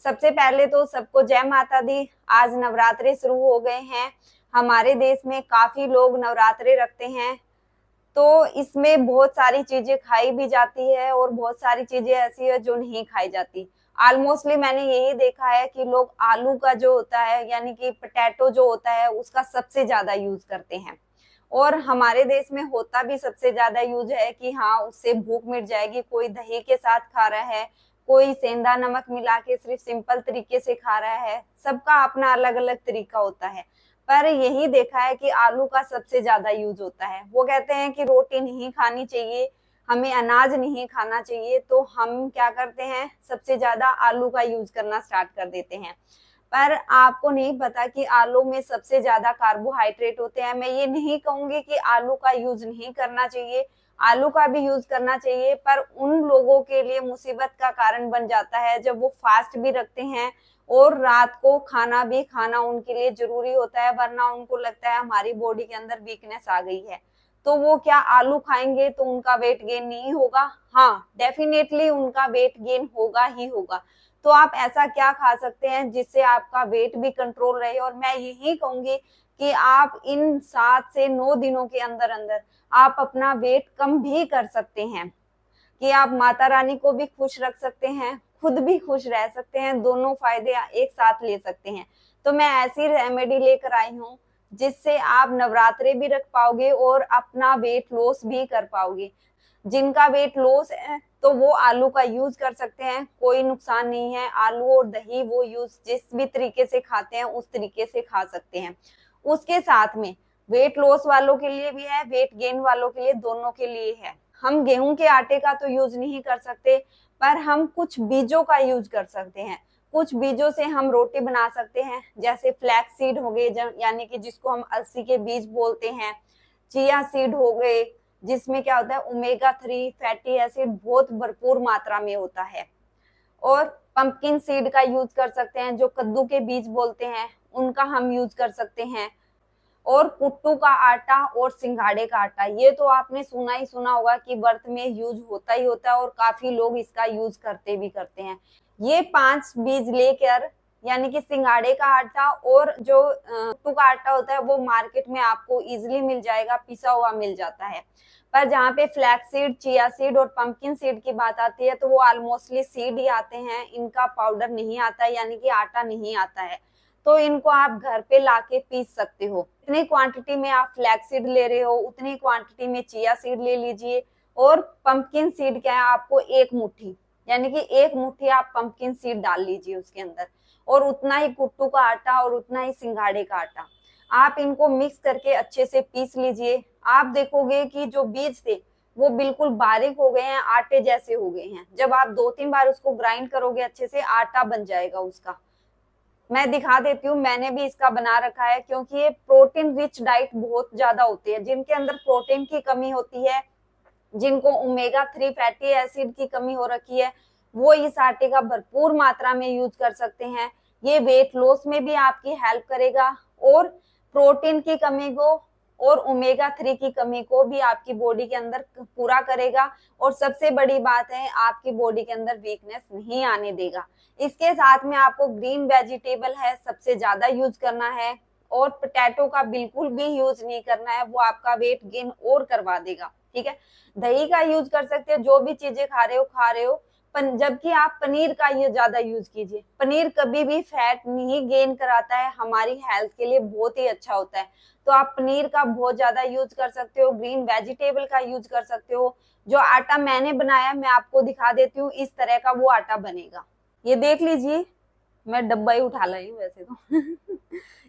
सबसे पहले तो सबको जय माता दी। आज नवरात्रे शुरू हो गए हैं। हमारे देश में काफी लोग नवरात्रे रखते हैं, तो इसमें बहुत सारी चीजें खाई भी जाती है और बहुत सारी चीजें ऐसी है जो नहीं खाई जाती। ऑलमोस्टली मैंने यही देखा है कि लोग आलू का जो होता है यानी कि पोटैटो जो होता है उसका सबसे ज्यादा यूज करते हैं। और हमारे देश में होता भी सबसे ज्यादा यूज है कि हाँ उससे भूख मिट जाएगी। कोई दही के साथ खा रहा है, कोई सेंधा नमक मिला के सिर्फ सिंपल तरीके से खा रहा है। सबका अपना अलग अलग तरीका होता है, पर यही देखा है कि आलू का सबसे ज्यादा यूज होता है। वो कहते हैं कि रोटी नहीं खानी चाहिए, हमें अनाज नहीं खाना चाहिए, तो हम क्या करते हैं सबसे ज्यादा आलू का यूज करना स्टार्ट कर देते हैं। पर आपको नहीं पता कि आलू में सबसे ज्यादा कार्बोहाइड्रेट होते हैं। मैं ये नहीं कहूंगी कि आलू का यूज नहीं करना चाहिए, आलू का भी यूज करना चाहिए, पर उन लोगों के लिए मुसीबत का कारण बन जाता है जब वो फास्ट भी रखते हैं और रात को खाना भी खाना उनके लिए जरूरी होता है, वरना उनको लगता है हमारी बॉडी के अंदर वीकनेस आ गई है। तो वो क्या आलू खाएंगे तो उनका वेट गेन नहीं होगा? हाँ, डेफिनेटली उनका वेट गेन होगा ही होगा। तो आप ऐसा क्या खा सकते हैं जिससे आपका वेट भी कंट्रोल रहे? और मैं यही कहूंगी कि आप इन 7 से 9 दिनों के अंदर अंदर आप अपना वेट कम भी कर सकते हैं, कि आप माता रानी को भी खुश रख सकते हैं, खुद भी खुश रह सकते हैं, दोनों फायदे एक साथ ले सकते हैं। तो मैं ऐसी रेमेडी लेकर आई हूँ जिससे आप नवरात्रे भी रख पाओगे और अपना वेट लॉस भी कर पाओगे। जिनका वेट लॉस है तो वो आलू का यूज कर सकते हैं, कोई नुकसान नहीं है। आलू और दही वो यूज जिस भी तरीके से खाते हैं उस तरीके से खा सकते हैं। उसके साथ में वेट लॉस वालों के लिए भी है, वेट गेन वालों के लिए, दोनों के लिए है। हम गेहूं के आटे का तो यूज नहीं कर सकते, पर हम कुछ बीजों का यूज कर सकते हैं। कुछ बीजों से हम रोटी बना सकते हैं, जैसे फ्लैक्स सीड हो गए यानी कि जिसको हम अलसी के बीज बोलते हैं, चिया सीड हो गए जिसमें क्या होता है ओमेगा 3 फैटी एसिड बहुत भरपूर मात्रा में होता है। और पंपकिन सीड का यूज कर सकते हैं, जो कद्दू के बीज बोलते हैं उनका हम यूज कर सकते हैं। और कुट्टू का आटा और सिंघाड़े का आटा, ये तो आपने सुना ही सुना होगा कि व्रत में यूज होता ही होता है और काफी लोग इसका यूज करते भी करते हैं। ये 5 बीज लेकर यानी कि सिंघाड़े का आटा और जो कुट्टू का आटा होता है वो मार्केट में आपको इजिली मिल जाएगा, पिसा हुआ मिल जाता है। पर जहाँ पे फ्लैक्स सीड, चिया सीड और पंपकिन सीड की बात आती है तो वो ऑलमोस्टली सीड ही आते हैं, इनका पाउडर नहीं आता है यानी कि आटा नहीं आता है। तो इनको आप घर पे लाके पीस सकते हो। इतनी क्वांटिटी में आप फ्लैक्स सीड ले रहे हो उतनी क्वांटिटी में चिया सीड ले लीजिए। और पंपकिन सीड क्या है, आपको 1 मुट्ठी यानी कि 1 मुट्ठी आप पंपकिन सीड डाल लीजिए उसके अंदर, और उतना ही कुट्टू का आटा और उतना ही सिंघाड़े का आटा। आप इनको मिक्स करके अच्छे से पीस लीजिए। आप देखोगे कि जो बीज थे वो बिल्कुल बारीक हो गए हैं, आटे जैसे हो गए हैं। जब आप 2-3 बार उसको ग्राइंड करोगे अच्छे से आटा बन जाएगा उसका। मैं दिखा देती हूँ, मैंने भी इसका बना रखा है, क्योंकि ये प्रोटीन रिच डाइट बहुत ज्यादा होती है। जिनके अंदर प्रोटीन की कमी होती है, जिनको ओमेगा 3 फैटी एसिड की कमी हो रखी है, वो इस आटे का भरपूर मात्रा में यूज कर सकते हैं। ये वेट लॉस में भी आपकी हेल्प करेगा और प्रोटीन की कमी को और ओमेगा 3 की कमी को भी आपकी बॉडी के अंदर पूरा करेगा। और सबसे बड़ी बात है, आपकी बॉडी के अंदर वीकनेस नहीं आने देगा। इसके साथ में आपको ग्रीन वेजिटेबल है सबसे ज्यादा यूज करना है, और पोटैटो का बिल्कुल भी यूज नहीं करना है, वो आपका वेट गेन और करवा देगा। ठीक है, दही का यूज कर सकते हो, जो भी चीजें खा रहे हो। जबकि आप पनीर का ये ज्यादा यूज कीजिए। पनीर कभी भी फैट नहीं गेन कराता है, हमारी हेल्थ के लिए बहुत ही अच्छा होता है। तो आप पनीर का बहुत ज्यादा यूज कर सकते हो, ग्रीन वेजिटेबल का यूज कर सकते हो। जो आटा मैंने बनाया मैं आपको दिखा देती हूँ, इस तरह का वो आटा बनेगा। ये देख लीजिए, मैं डब्बा ही उठा लाई हूँ वैसे तो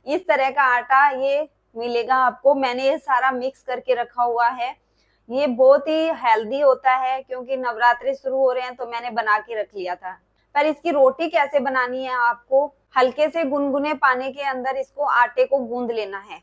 इस तरह का आटा ये मिलेगा आपको। मैंने ये सारा मिक्स करके रखा हुआ है। ये बहुत ही हेल्दी होता है, क्योंकि नवरात्रि शुरू हो रहे हैं तो मैंने बना के रख लिया था। पर इसकी रोटी कैसे बनानी है, आपको हल्के से गुनगुने पानी के अंदर इसको आटे को गूंद लेना है।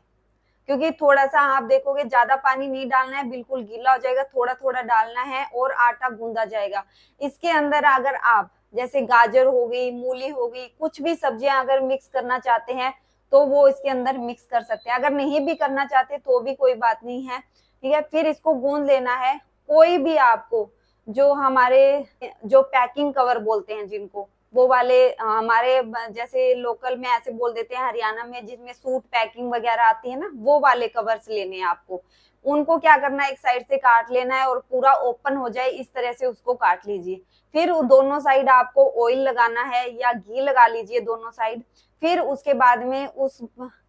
क्योंकि थोड़ा सा आप देखोगे ज्यादा पानी नहीं डालना है, बिल्कुल गीला हो जाएगा, थोड़ा थोड़ा डालना है और आटा गूंदा जाएगा। इसके अंदर अगर आप जैसे गाजर हो गई, मूली हो गई, कुछ भी सब्जियां अगर मिक्स करना चाहते हैं तो वो इसके अंदर मिक्स कर सकते हैं। अगर नहीं भी करना चाहते तो भी कोई बात नहीं है। ठीक है, फिर इसको गूंद लेना है। कोई भी आपको जो हमारे जो पैकिंग कवर बोलते हैं जिनको, वो वाले हमारे जैसे लोकल में ऐसे बोल देते हैं हरियाणा में, जिसमें सूट पैकिंग वगैरह आती है ना, वो वाले कवर्स लेने हैं आपको। उनको क्या करना है, एक साइड से काट लेना है और पूरा ओपन हो जाए इस तरह से उसको काट लीजिए। फिर दोनों साइड आपको ऑयल लगाना है या घी लगा लीजिए दोनों साइड। फिर उसके बाद में उस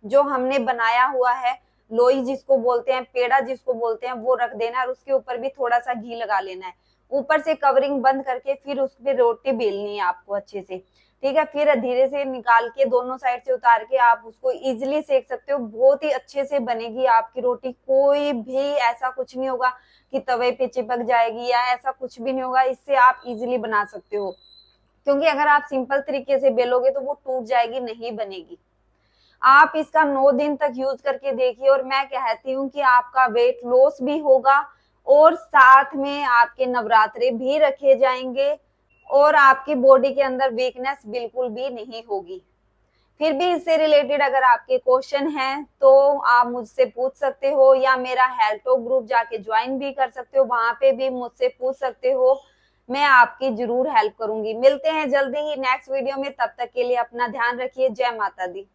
जो हमने बनाया हुआ है लोई जिसको बोलते हैं, पेड़ा जिसको बोलते हैं, वो रख देना है और उसके ऊपर भी थोड़ा सा घी लगा लेना है। ऊपर से कवरिंग बंद करके फिर उस पर रोटी बेलनी है आपको अच्छे से, ठीक है। फिर धीरे से निकाल के दोनों साइड से उतार के आप उसको इजीली सेक सकते हो, बहुत ही अच्छे से बनेगी आपकी रोटी। कोई भी ऐसा कुछ नहीं होगा कि तवे पे चिपक जाएगी या ऐसा कुछ भी नहीं होगा, इससे आप इजीली बना सकते हो। क्योंकि अगर आप सिंपल तरीके से बेलोगे तो वो टूट जाएगी, नहीं बनेगी। आप इसका 9 दिन तक यूज करके देखिए और मैं कहती हूँ कि आपका वेट लॉस भी होगा और साथ में आपके नवरात्रे भी रखे जाएंगे और आपकी बॉडी के अंदर वीकनेस बिल्कुल भी नहीं होगी। फिर भी इससे रिलेटेड अगर आपके क्वेश्चन हैं तो आप मुझसे पूछ सकते हो या मेरा हेल्थ टॉक ग्रुप जाके ज्वाइन भी कर सकते हो, वहां पे भी मुझसे पूछ सकते हो, मैं आपकी जरूर हेल्प करूंगी। मिलते हैं जल्दी ही नेक्स्ट वीडियो में, तब तक के लिए अपना ध्यान रखिए। जय माता दी।